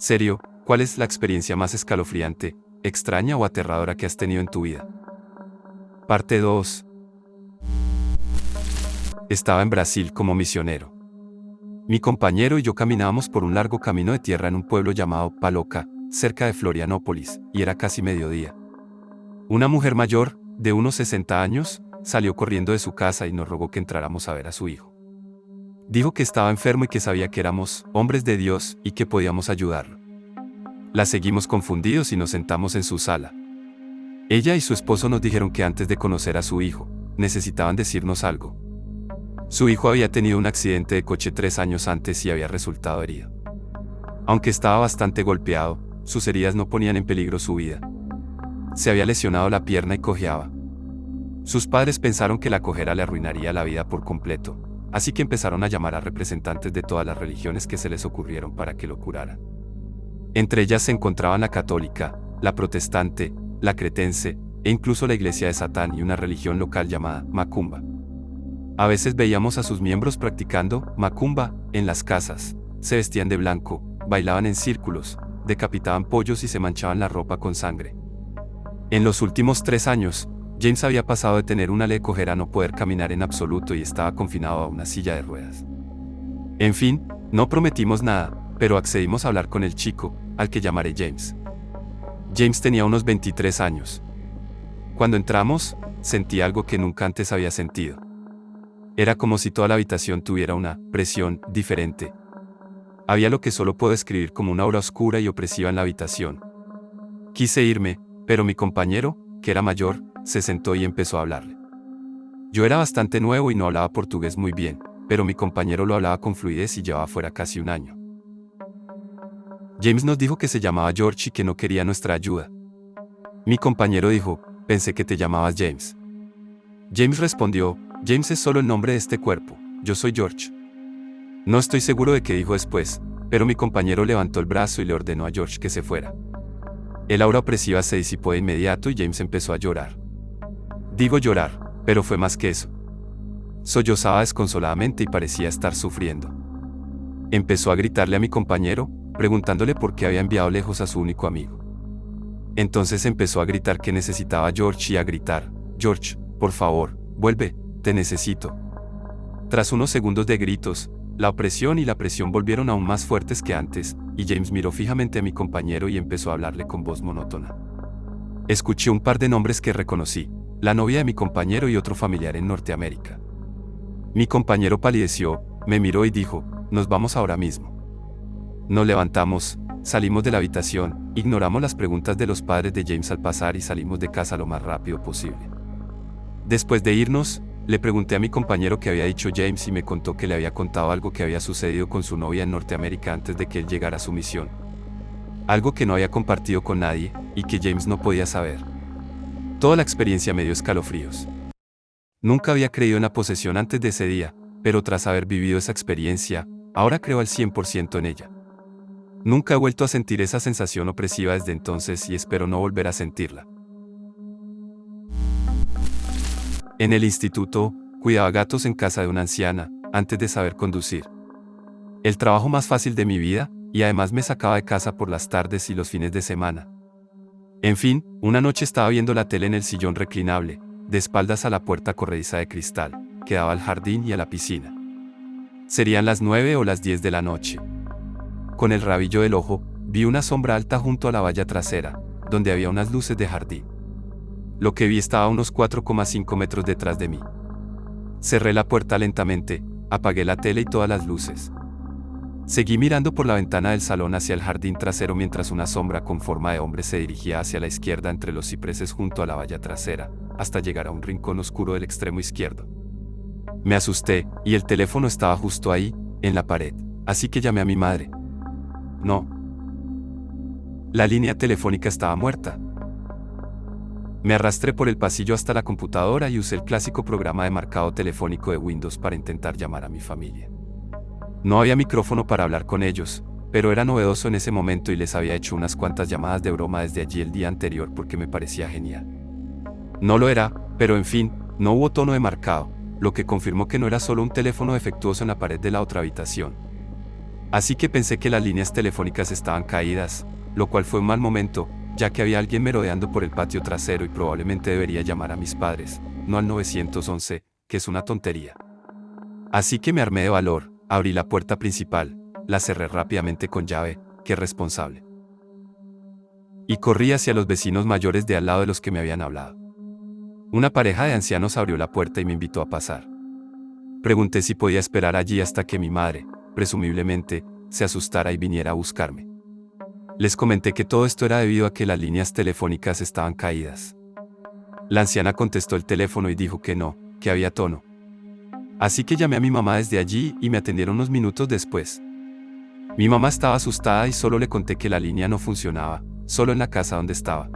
Serio, ¿cuál es la experiencia más escalofriante, extraña o aterradora que has tenido en tu vida? Parte 2. Estaba en Brasil como misionero. Mi compañero y yo caminábamos por un largo camino de tierra en un pueblo llamado Paloca, cerca de Florianópolis, y era casi mediodía. Una mujer mayor, de unos 60 años, salió corriendo de su casa y nos rogó que entráramos a ver a su hijo. Dijo que estaba enfermo y que sabía que éramos hombres de Dios y que podíamos ayudarlo. La seguimos confundidos y nos sentamos en su sala. Ella y su esposo nos dijeron que antes de conocer a su hijo, necesitaban decirnos algo. Su hijo había tenido un accidente de coche 3 años antes y había resultado herido. Aunque estaba bastante golpeado, sus heridas no ponían en peligro su vida. Se había lesionado la pierna y cojeaba. Sus padres pensaron que la cojera le arruinaría la vida por completo, así que empezaron a llamar a representantes de todas las religiones que se les ocurrieron para que lo curaran. Entre ellas se encontraban la católica, la protestante, la cretense, e incluso la iglesia de Satán y una religión local llamada Macumba. A veces veíamos a sus miembros practicando Macumba en las casas, se vestían de blanco, bailaban en círculos, decapitaban pollos y se manchaban la ropa con sangre. En los últimos 3 años, James había pasado de tener una leve cojera a no poder caminar en absoluto y estaba confinado a una silla de ruedas. En fin, no prometimos nada, pero accedimos a hablar con el chico, al que llamaré James. James tenía unos 23 años. Cuando entramos, sentí algo que nunca antes había sentido. Era como si toda la habitación tuviera una presión diferente. Había lo que solo puedo describir como una aura oscura y opresiva en la habitación. Quise irme, pero mi compañero, que era mayor, se sentó y empezó a hablarle. Yo era bastante nuevo y no hablaba portugués muy bien, pero mi compañero lo hablaba con fluidez y llevaba fuera casi un año. James nos dijo que se llamaba George y que no quería nuestra ayuda. Mi compañero dijo, pensé que te llamabas James. James respondió, James es solo el nombre de este cuerpo, yo soy George. No estoy seguro de qué dijo después, pero mi compañero levantó el brazo y le ordenó a George que se fuera. El aura opresiva se disipó de inmediato y James empezó a llorar. Digo llorar, pero fue más que eso. Sollozaba desconsoladamente y parecía estar sufriendo. Empezó a gritarle a mi compañero, preguntándole por qué había enviado lejos a su único amigo. Entonces empezó a gritar que necesitaba a George y a gritar, George, por favor, vuelve, te necesito. Tras unos segundos de gritos, la opresión y la presión volvieron aún más fuertes que antes, y James miró fijamente a mi compañero y empezó a hablarle con voz monótona. Escuché un par de nombres que reconocí, la novia de mi compañero y otro familiar en Norteamérica. Mi compañero palideció, me miró y dijo, nos vamos ahora mismo. Nos levantamos, salimos de la habitación, ignoramos las preguntas de los padres de James al pasar y salimos de casa lo más rápido posible. Después de irnos, le pregunté a mi compañero qué había dicho James y me contó que le había contado algo que había sucedido con su novia en Norteamérica antes de que él llegara a su misión. Algo que no había compartido con nadie, y que James no podía saber. Toda la experiencia me dio escalofríos. Nunca había creído en la posesión antes de ese día, pero tras haber vivido esa experiencia, ahora creo al 100% en ella. Nunca he vuelto a sentir esa sensación opresiva desde entonces y espero no volver a sentirla. En el instituto, cuidaba gatos en casa de una anciana, antes de saber conducir. El trabajo más fácil de mi vida, y además me sacaba de casa por las tardes y los fines de semana. En fin, una noche estaba viendo la tele en el sillón reclinable, de espaldas a la puerta corrediza de cristal, que daba al jardín y a la piscina. Serían las 9 o las 10 de la noche. Con el rabillo del ojo, vi una sombra alta junto a la valla trasera, donde había unas luces de jardín. Lo que vi estaba a unos 4,5 metros detrás de mí. Cerré la puerta lentamente, apagué la tele y todas las luces. Seguí mirando por la ventana del salón hacia el jardín trasero mientras una sombra con forma de hombre se dirigía hacia la izquierda entre los cipreses junto a la valla trasera, hasta llegar a un rincón oscuro del extremo izquierdo. Me asusté, y el teléfono estaba justo ahí, en la pared, así que llamé a mi madre. No. La línea telefónica estaba muerta. Me arrastré por el pasillo hasta la computadora y usé el clásico programa de marcado telefónico de Windows para intentar llamar a mi familia. No había micrófono para hablar con ellos, pero era novedoso en ese momento y les había hecho unas cuantas llamadas de broma desde allí el día anterior porque me parecía genial. No lo era, pero en fin, no hubo tono de marcado, lo que confirmó que no era solo un teléfono defectuoso en la pared de la otra habitación. Así que pensé que las líneas telefónicas estaban caídas, lo cual fue un mal momento, ya que había alguien merodeando por el patio trasero y probablemente debería llamar a mis padres, no al 911, que es una tontería. Así que me armé de valor, abrí la puerta principal, la cerré rápidamente con llave, qué responsable. Y corrí hacia los vecinos mayores de al lado de los que me habían hablado. Una pareja de ancianos abrió la puerta y me invitó a pasar. Pregunté si podía esperar allí hasta que mi madre, presumiblemente, se asustara y viniera a buscarme. Les comenté que todo esto era debido a que las líneas telefónicas estaban caídas. La anciana contestó el teléfono y dijo que no, que había tono. Así que llamé a mi mamá desde allí y me atendieron unos minutos después. Mi mamá estaba asustada y solo le conté que la línea no funcionaba, solo en la casa donde estaba.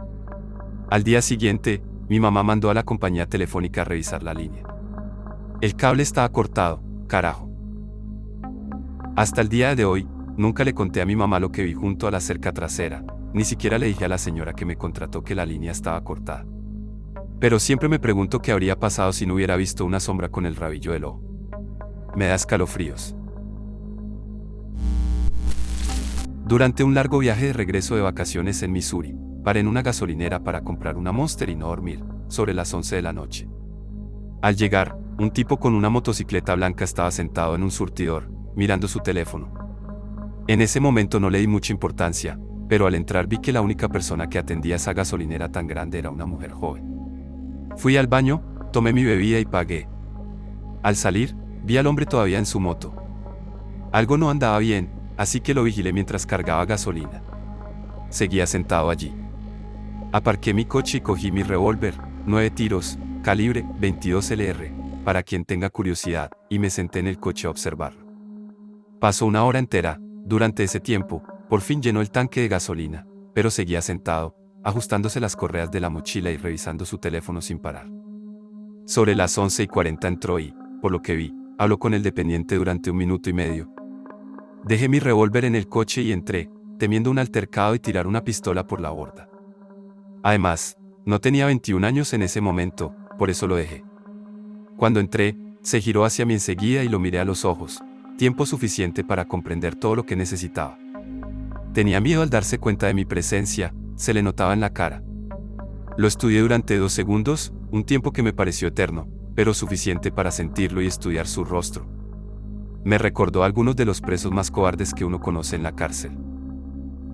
Al día siguiente, mi mamá mandó a la compañía telefónica a revisar la línea. El cable estaba cortado, carajo. Hasta el día de hoy, nunca le conté a mi mamá lo que vi junto a la cerca trasera, ni siquiera le dije a la señora que me contrató que la línea estaba cortada. Pero siempre me pregunto qué habría pasado si no hubiera visto una sombra con el rabillo del ojo. Me da escalofríos. Durante un largo viaje de regreso de vacaciones en Missouri, paré en una gasolinera para comprar una Monster y no dormir, sobre las 11 de la noche. Al llegar, un tipo con una motocicleta blanca estaba sentado en un surtidor, mirando su teléfono. En ese momento no le di mucha importancia, pero al entrar vi que la única persona que atendía esa gasolinera tan grande era una mujer joven. Fui al baño, tomé mi bebida y pagué. Al salir, vi al hombre todavía en su moto. Algo no andaba bien, así que lo vigilé mientras cargaba gasolina. Seguía sentado allí. Aparqué mi coche y cogí mi revólver, 9 tiros, calibre 22 LR, para quien tenga curiosidad, y me senté en el coche a observarlo. Pasó una hora entera. Durante ese tiempo, por fin llenó el tanque de gasolina, pero seguía sentado, ajustándose las correas de la mochila y revisando su teléfono sin parar. Sobre las 11:40 entró y, por lo que vi, habló con el dependiente durante 1 minuto y medio. Dejé mi revólver en el coche y entré, temiendo un altercado y tirar una pistola por la borda. Además, no tenía 21 años en ese momento, por eso lo dejé. Cuando entré, se giró hacia mí enseguida y lo miré a los ojos, tiempo suficiente para comprender todo lo que necesitaba. Tenía miedo al darse cuenta de mi presencia, se le notaba en la cara. Lo estudié durante 2 segundos, un tiempo que me pareció eterno, pero suficiente para sentirlo y estudiar su rostro. Me recordó a algunos de los presos más cobardes que uno conoce en la cárcel.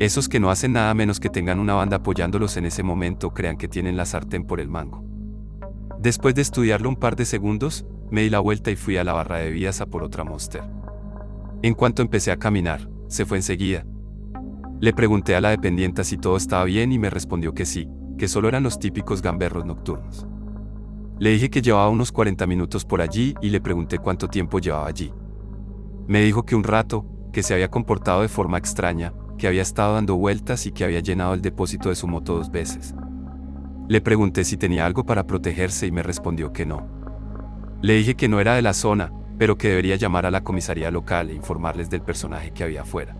Esos que no hacen nada menos que tengan una banda apoyándolos en ese momento o crean que tienen la sartén por el mango. Después de estudiarlo un par de segundos, me di la vuelta y fui a la barra de bebidas a por otra Monster. En cuanto empecé a caminar, se fue enseguida. Le pregunté a la dependienta si todo estaba bien y me respondió que sí, que solo eran los típicos gamberros nocturnos. Le dije que llevaba unos 40 minutos por allí y le pregunté cuánto tiempo llevaba allí. Me dijo que un rato, que se había comportado de forma extraña, que había estado dando vueltas y que había llenado el depósito de su moto 2 veces. Le pregunté si tenía algo para protegerse y me respondió que no. Le dije que no era de la zona, pero que debería llamar a la comisaría local e informarles del personaje que había afuera.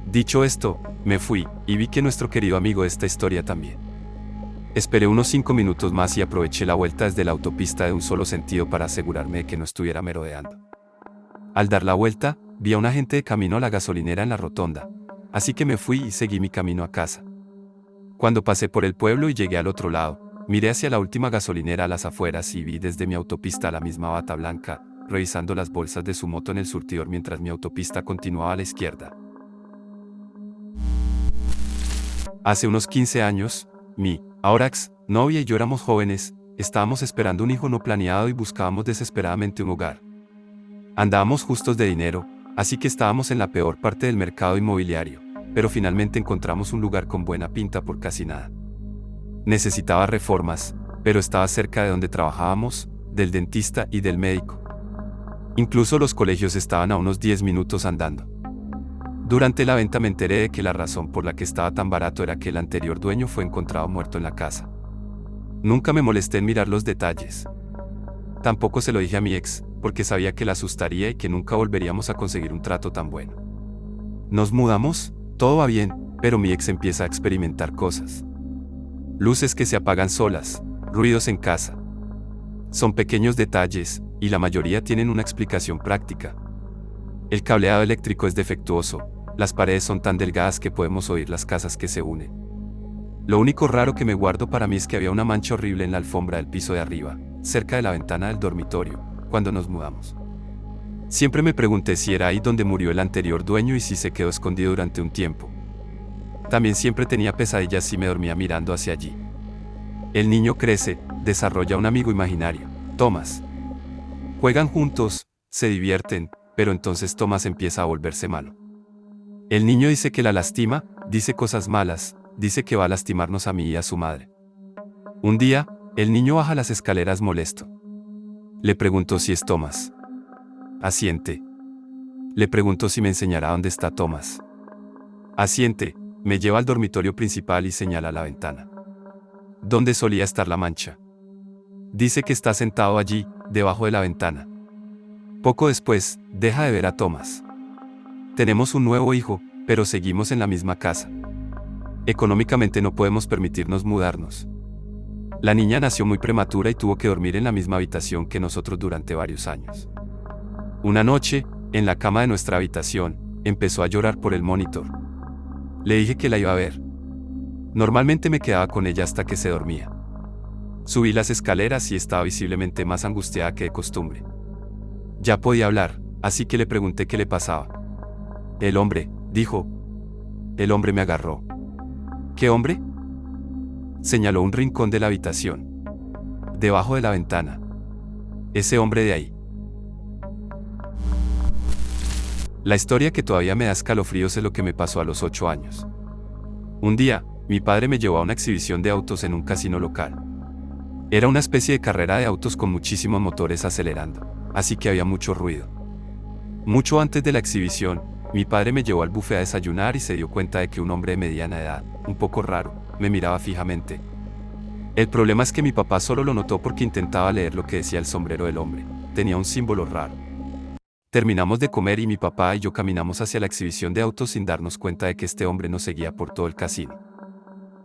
Dicho esto, me fui, y vi que nuestro querido amigo de esta historia también. Esperé unos 5 minutos más y aproveché la vuelta desde la autopista de un solo sentido para asegurarme de que no estuviera merodeando. Al dar la vuelta, vi a un agente de camino a la gasolinera en la rotonda, así que me fui y seguí mi camino a casa. Cuando pasé por el pueblo y llegué al otro lado, miré hacia la última gasolinera a las afueras y vi desde mi autopista a la misma bata blanca, revisando las bolsas de su moto en el surtidor mientras mi autopista continuaba a la izquierda. Hace unos 15 años, mi ahora ex novia y yo éramos jóvenes, estábamos esperando un hijo no planeado y buscábamos desesperadamente un hogar. Andábamos justos de dinero, así que estábamos en la peor parte del mercado inmobiliario, pero finalmente encontramos un lugar con buena pinta por casi nada. Necesitaba reformas, pero estaba cerca de donde trabajábamos, del dentista y del médico. Incluso los colegios estaban a unos 10 minutos andando. Durante la venta me enteré de que la razón por la que estaba tan barato era que el anterior dueño fue encontrado muerto en la casa. Nunca me molesté en mirar los detalles. Tampoco se lo dije a mi ex, porque sabía que la asustaría y que nunca volveríamos a conseguir un trato tan bueno. Nos mudamos, todo va bien, pero mi ex empieza a experimentar cosas. Luces que se apagan solas, ruidos en casa. Son pequeños detalles, y la mayoría tienen una explicación práctica. El cableado eléctrico es defectuoso, las paredes son tan delgadas que podemos oír las casas que se unen. Lo único raro que me guardo para mí es que había una mancha horrible en la alfombra del piso de arriba, cerca de la ventana del dormitorio, cuando nos mudamos. Siempre me pregunté si era ahí donde murió el anterior dueño y si se quedó escondido durante un tiempo. También siempre tenía pesadillas y me dormía mirando hacia allí. El niño crece, desarrolla un amigo imaginario, Thomas. Juegan juntos, se divierten, pero entonces Thomas empieza a volverse malo. El niño dice que la lastima, dice cosas malas, dice que va a lastimarnos a mí y a su madre. Un día, el niño baja las escaleras molesto. Le preguntó si es Thomas. Asiente. Le preguntó si me enseñará dónde está Thomas. Asiente, me lleva al dormitorio principal y señala la ventana. ¿Dónde solía estar la mancha? Dice que está sentado allí, debajo de la ventana. Poco después, deja de ver a Thomas. Tenemos un nuevo hijo, pero seguimos en la misma casa. Económicamente no podemos permitirnos mudarnos. La niña nació muy prematura y tuvo que dormir en la misma habitación que nosotros durante varios años. Una noche, en la cama de nuestra habitación, empezó a llorar por el monitor. Le dije que la iba a ver. Normalmente me quedaba con ella hasta que se dormía. Subí las escaleras y estaba visiblemente más angustiada que de costumbre. Ya podía hablar, así que le pregunté qué le pasaba. El hombre, dijo. El hombre me agarró. ¿Qué hombre? Señaló un rincón de la habitación. Debajo de la ventana. Ese hombre de ahí. La historia que todavía me da escalofríos es lo que me pasó a los 8 años. Un día, mi padre me llevó a una exhibición de autos en un casino local. Era una especie de carrera de autos con muchísimos motores acelerando, así que había mucho ruido. Mucho antes de la exhibición, mi padre me llevó al buffet a desayunar y se dio cuenta de que un hombre de mediana edad, un poco raro, me miraba fijamente. El problema es que mi papá solo lo notó porque intentaba leer lo que decía el sombrero del hombre. Tenía un símbolo raro. Terminamos de comer y mi papá y yo caminamos hacia la exhibición de autos sin darnos cuenta de que este hombre nos seguía por todo el casino.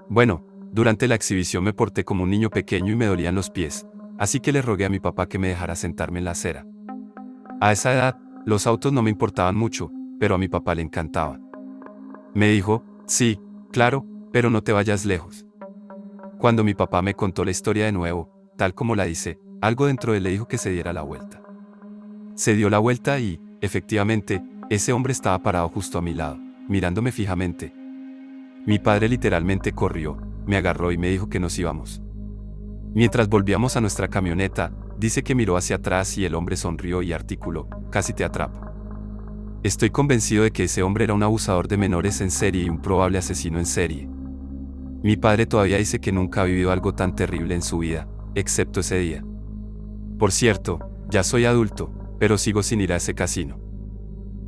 Bueno, durante la exhibición me porté como un niño pequeño y me dolían los pies, así que le rogué a mi papá que me dejara sentarme en la acera. A esa edad, los autos no me importaban mucho, pero a mi papá le encantaban. Me dijo, sí, claro, pero no te vayas lejos. Cuando mi papá me contó la historia de nuevo, tal como la dice, algo dentro de él le dijo que se diera la vuelta. Se dio la vuelta y, efectivamente, ese hombre estaba parado justo a mi lado, mirándome fijamente. Mi padre literalmente corrió, me agarró y me dijo que nos íbamos. Mientras volvíamos a nuestra camioneta, dice que miró hacia atrás y el hombre sonrió y articuló, casi te atrapo. Estoy convencido de que ese hombre era un abusador de menores en serie y un probable asesino en serie. Mi padre todavía dice que nunca ha vivido algo tan terrible en su vida, excepto ese día. Por cierto, ya soy adulto, pero sigo sin ir a ese casino.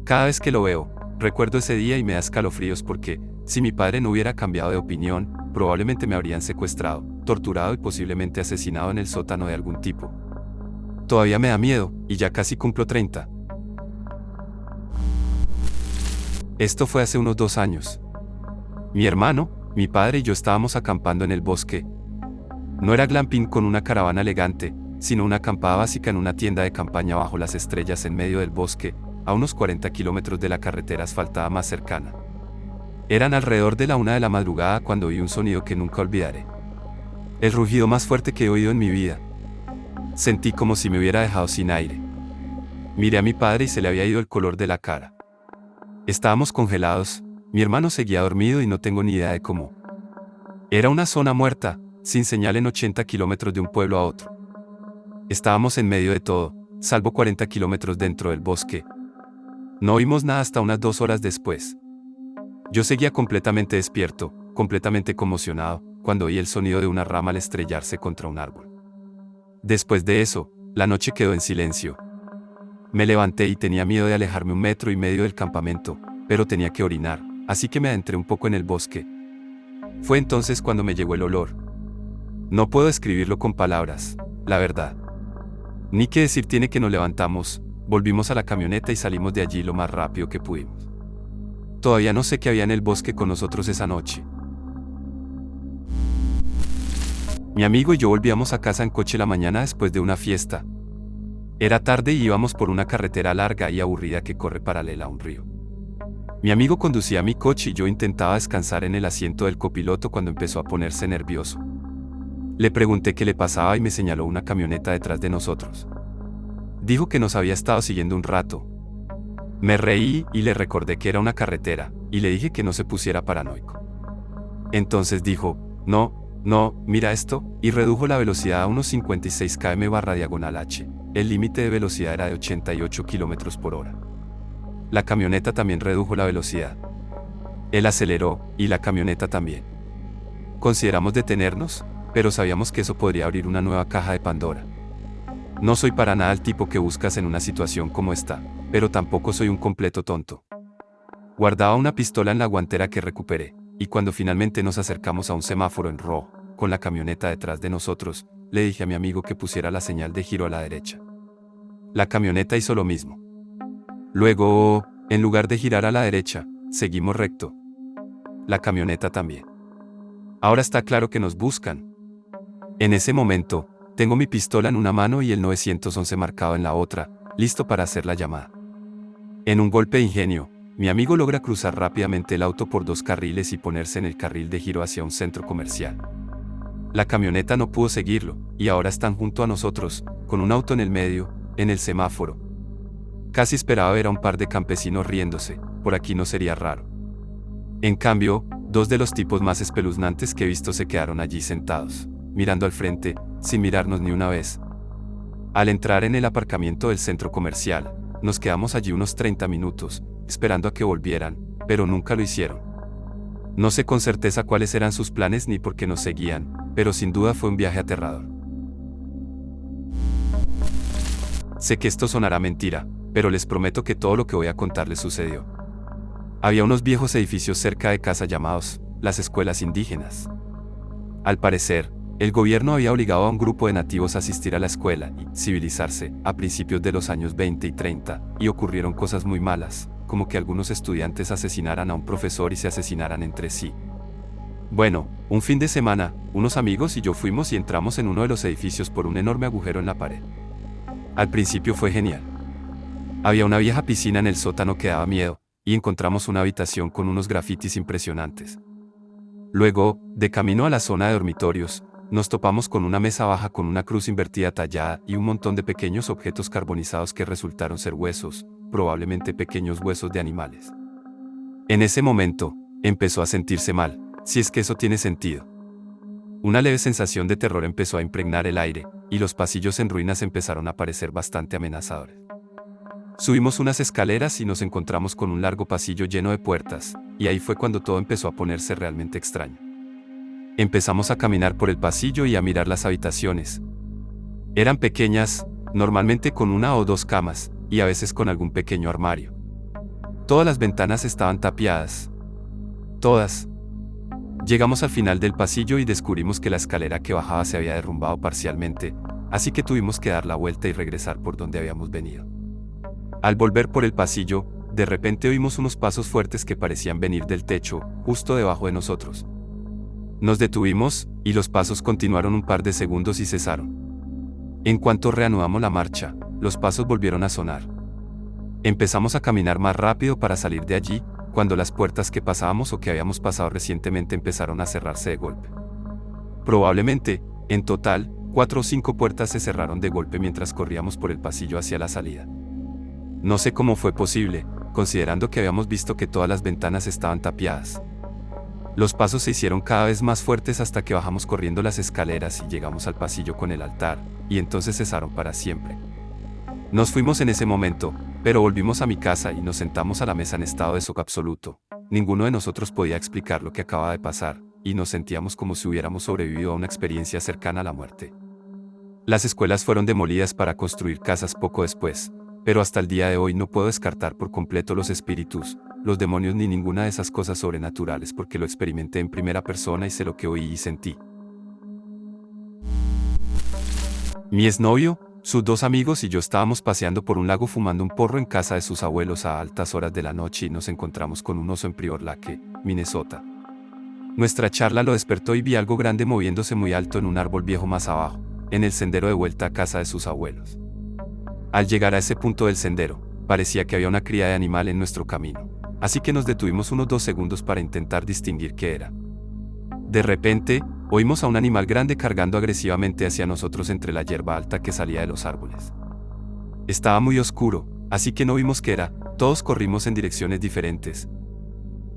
Cada vez que lo veo, recuerdo ese día y me da escalofríos porque, si mi padre no hubiera cambiado de opinión, probablemente me habrían secuestrado, torturado y posiblemente asesinado en el sótano de algún tipo. Todavía me da miedo, y ya casi cumplo 30. Esto fue hace unos 2 años. Mi hermano, mi padre y yo estábamos acampando en el bosque. No era glamping con una caravana elegante, sino una acampada básica en una tienda de campaña bajo las estrellas en medio del bosque, a unos 40 kilómetros de la carretera asfaltada más cercana. Eran alrededor de la 1 de la madrugada cuando oí un sonido que nunca olvidaré. El rugido más fuerte que he oído en mi vida. Sentí como si me hubiera dejado sin aire. Miré a mi padre y se le había ido el color de la cara. Estábamos congelados, mi hermano seguía dormido y no tengo ni idea de cómo. Era una zona muerta, sin señal en 80 kilómetros de un pueblo a otro. Estábamos en medio de todo, salvo 40 kilómetros dentro del bosque. No oímos nada hasta unas 2 horas después. Yo seguía completamente despierto, completamente conmocionado, cuando oí el sonido de una rama al estrellarse contra un árbol. Después de eso, la noche quedó en silencio. Me levanté y tenía miedo de alejarme 1,5 metros del campamento, pero tenía que orinar, así que me adentré un poco en el bosque. Fue entonces cuando me llegó el olor. No puedo describirlo con palabras, la verdad. Ni qué decir tiene que nos levantamos, volvimos a la camioneta y salimos de allí lo más rápido que pudimos. Todavía no sé qué había en el bosque con nosotros esa noche. Mi amigo y yo volvíamos a casa en coche la mañana después de una fiesta. Era tarde y íbamos por una carretera larga y aburrida que corre paralela a un río. Mi amigo conducía mi coche y yo intentaba descansar en el asiento del copiloto cuando empezó a ponerse nervioso. Le pregunté qué le pasaba y me señaló una camioneta detrás de nosotros. Dijo que nos había estado siguiendo un rato. Me reí y le recordé que era una carretera, y le dije que no se pusiera paranoico. Entonces dijo, no, mira esto, y redujo la velocidad a unos 56 km/h. El límite de velocidad era de 88 km por hora. La camioneta también redujo la velocidad. Él aceleró, y la camioneta también. Consideramos detenernos, pero sabíamos que eso podría abrir una nueva caja de Pandora. No soy para nada el tipo que buscas en una situación como esta, pero tampoco soy un completo tonto. Guardaba una pistola en la guantera que recuperé, y cuando finalmente nos acercamos a un semáforo en rojo, con la camioneta detrás de nosotros, le dije a mi amigo que pusiera la señal de giro a la derecha. La camioneta hizo lo mismo. Luego, en lugar de girar a la derecha, seguimos recto. La camioneta también. Ahora está claro que nos buscan. En ese momento, tengo mi pistola en una mano y el 911 marcado en la otra, listo para hacer la llamada. En un golpe de ingenio, mi amigo logra cruzar rápidamente el auto por 2 carriles y ponerse en el carril de giro hacia un centro comercial. La camioneta no pudo seguirlo, y ahora están junto a nosotros, con un auto en el medio, en el semáforo. Casi esperaba ver a un par de campesinos riéndose, por aquí no sería raro. En cambio, 2 de los tipos más espeluznantes que he visto se quedaron allí sentados, mirando al frente, sin mirarnos ni una vez. Al entrar en el aparcamiento del centro comercial, nos quedamos allí unos 30 minutos, esperando a que volvieran, pero nunca lo hicieron. No sé con certeza cuáles eran sus planes ni por qué nos seguían, pero sin duda fue un viaje aterrador. Sé que esto sonará mentira, pero les prometo que todo lo que voy a contarles sucedió. Había unos viejos edificios cerca de casa llamados las escuelas indígenas. Al parecer, el gobierno había obligado a un grupo de nativos a asistir a la escuela y civilizarse a principios de los años 20 y 30, y ocurrieron cosas muy malas, como que algunos estudiantes asesinaran a un profesor y se asesinaran entre sí. Bueno, un fin de semana, unos amigos y yo fuimos y entramos en uno de los edificios por un enorme agujero en la pared. Al principio fue genial. Había una vieja piscina en el sótano que daba miedo, y encontramos una habitación con unos grafitis impresionantes. Luego, de camino a la zona de dormitorios, nos topamos con una mesa baja con una cruz invertida tallada y un montón de pequeños objetos carbonizados que resultaron ser huesos, probablemente pequeños huesos de animales. En ese momento, empezó a sentirse mal, si es que eso tiene sentido. Una leve sensación de terror empezó a impregnar el aire, y los pasillos en ruinas empezaron a parecer bastante amenazadores. Subimos unas escaleras y nos encontramos con un largo pasillo lleno de puertas, y ahí fue cuando todo empezó a ponerse realmente extraño. Empezamos a caminar por el pasillo y a mirar las habitaciones. Eran pequeñas, normalmente con 1 o 2 camas, y a veces con algún pequeño armario. Todas las ventanas estaban tapiadas. Todas. Llegamos al final del pasillo y descubrimos que la escalera que bajaba se había derrumbado parcialmente, así que tuvimos que dar la vuelta y regresar por donde habíamos venido. Al volver por el pasillo, de repente oímos unos pasos fuertes que parecían venir del techo, justo debajo de nosotros. Nos detuvimos, y los pasos continuaron un par de segundos y cesaron. En cuanto reanudamos la marcha, los pasos volvieron a sonar. Empezamos a caminar más rápido para salir de allí, cuando las puertas que pasábamos o que habíamos pasado recientemente empezaron a cerrarse de golpe. Probablemente, en total, 4 o 5 puertas se cerraron de golpe mientras corríamos por el pasillo hacia la salida. No sé cómo fue posible, considerando que habíamos visto que todas las ventanas estaban tapiadas. Los pasos se hicieron cada vez más fuertes hasta que bajamos corriendo las escaleras y llegamos al pasillo con el altar, y entonces cesaron para siempre. Nos fuimos en ese momento, pero volvimos a mi casa y nos sentamos a la mesa en estado de shock absoluto. Ninguno de nosotros podía explicar lo que acababa de pasar, y nos sentíamos como si hubiéramos sobrevivido a una experiencia cercana a la muerte. Las escuelas fueron demolidas para construir casas poco después, pero hasta el día de hoy no puedo descartar por completo los espíritus, los demonios ni ninguna de esas cosas sobrenaturales porque lo experimenté en primera persona y sé lo que oí y sentí. Mi exnovio, sus 2 amigos y yo estábamos paseando por un lago fumando un porro en casa de sus abuelos a altas horas de la noche y nos encontramos con un oso en Prior Lake, Minnesota. Nuestra charla lo despertó y vi algo grande moviéndose muy alto en un árbol viejo más abajo, en el sendero de vuelta a casa de sus abuelos. Al llegar a ese punto del sendero, parecía que había una cría de animal en nuestro camino, así que nos detuvimos unos 2 segundos para intentar distinguir qué era. De repente, oímos a un animal grande cargando agresivamente hacia nosotros entre la hierba alta que salía de los árboles. Estaba muy oscuro, así que no vimos qué era, todos corrimos en direcciones diferentes.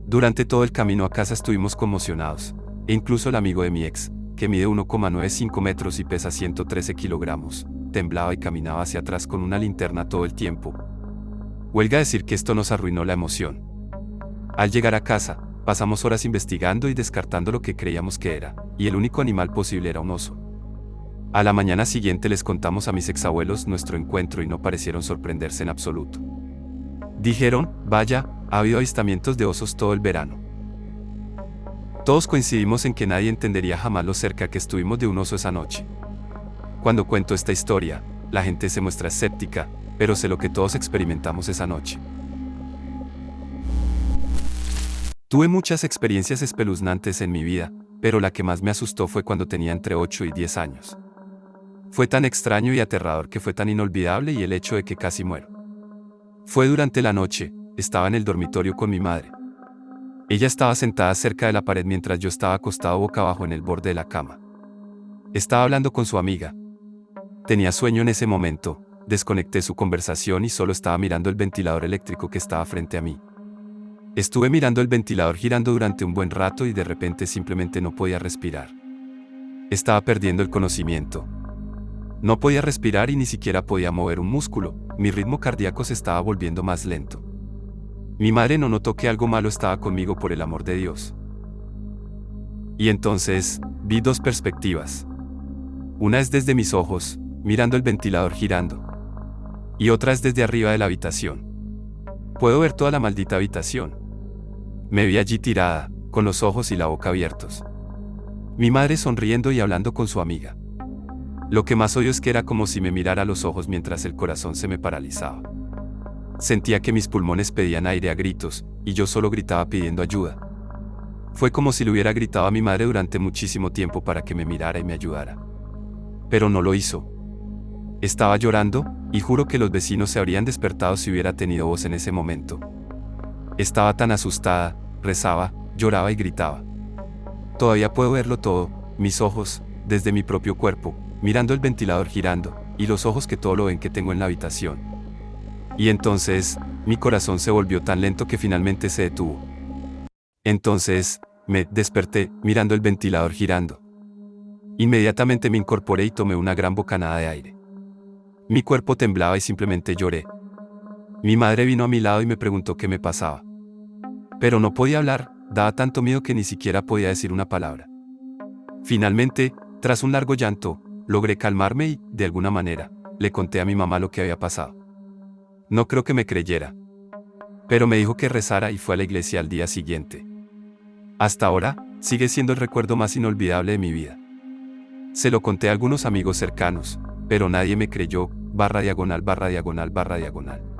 Durante todo el camino a casa estuvimos conmocionados, e incluso el amigo de mi ex, que mide 1,95 metros y pesa 113 kilogramos, temblaba y caminaba hacia atrás con una linterna todo el tiempo. Huelga decir que esto nos arruinó la emoción. Al llegar a casa, pasamos horas investigando y descartando lo que creíamos que era, y el único animal posible era un oso. A la mañana siguiente les contamos a mis exabuelos nuestro encuentro y no parecieron sorprenderse en absoluto. Dijeron, vaya, ha habido avistamientos de osos todo el verano. Todos coincidimos en que nadie entendería jamás lo cerca que estuvimos de un oso esa noche. Cuando cuento esta historia, la gente se muestra escéptica, pero sé lo que todos experimentamos esa noche. Tuve muchas experiencias espeluznantes en mi vida, pero la que más me asustó fue cuando tenía entre 8 y 10 años. Fue tan extraño y aterrador que fue tan inolvidable y el hecho de que casi muero. Fue durante la noche, estaba en el dormitorio con mi madre. Ella estaba sentada cerca de la pared mientras yo estaba acostado boca abajo en el borde de la cama. Estaba hablando con su amiga. Tenía sueño en ese momento, desconecté su conversación y solo estaba mirando el ventilador eléctrico que estaba frente a mí. Estuve mirando el ventilador girando durante un buen rato y de repente simplemente no podía respirar. Estaba perdiendo el conocimiento. No podía respirar y ni siquiera podía mover un músculo, mi ritmo cardíaco se estaba volviendo más lento. Mi madre no notó que algo malo estaba conmigo por el amor de Dios. Y entonces, vi 2 perspectivas. Una es desde mis ojos, mirando el ventilador girando. Y otra es desde arriba de la habitación. Puedo ver toda la maldita habitación. Me vi allí tirada, con los ojos y la boca abiertos. Mi madre sonriendo y hablando con su amiga. Lo que más odio es que era como si me mirara a los ojos mientras el corazón se me paralizaba. Sentía que mis pulmones pedían aire a gritos, y yo solo gritaba pidiendo ayuda. Fue como si le hubiera gritado a mi madre durante muchísimo tiempo para que me mirara y me ayudara. Pero no lo hizo. Estaba llorando, y juro que los vecinos se habrían despertado si hubiera tenido voz en ese momento. Estaba tan asustada, rezaba, lloraba y gritaba. Todavía puedo verlo todo, mis ojos, desde mi propio cuerpo, mirando el ventilador girando, y los ojos que todo lo ven que tengo en la habitación. Y entonces, mi corazón se volvió tan lento que finalmente se detuvo. Entonces, me desperté, mirando el ventilador girando. Inmediatamente me incorporé y tomé una gran bocanada de aire. Mi cuerpo temblaba y simplemente lloré. Mi madre vino a mi lado y me preguntó qué me pasaba. Pero no podía hablar, daba tanto miedo que ni siquiera podía decir una palabra. Finalmente, tras un largo llanto, logré calmarme y, de alguna manera, le conté a mi mamá lo que había pasado. No creo que me creyera. Pero me dijo que rezara y fue a la iglesia al día siguiente. Hasta ahora, sigue siendo el recuerdo más inolvidable de mi vida. Se lo conté a algunos amigos cercanos, pero nadie me creyó, ////.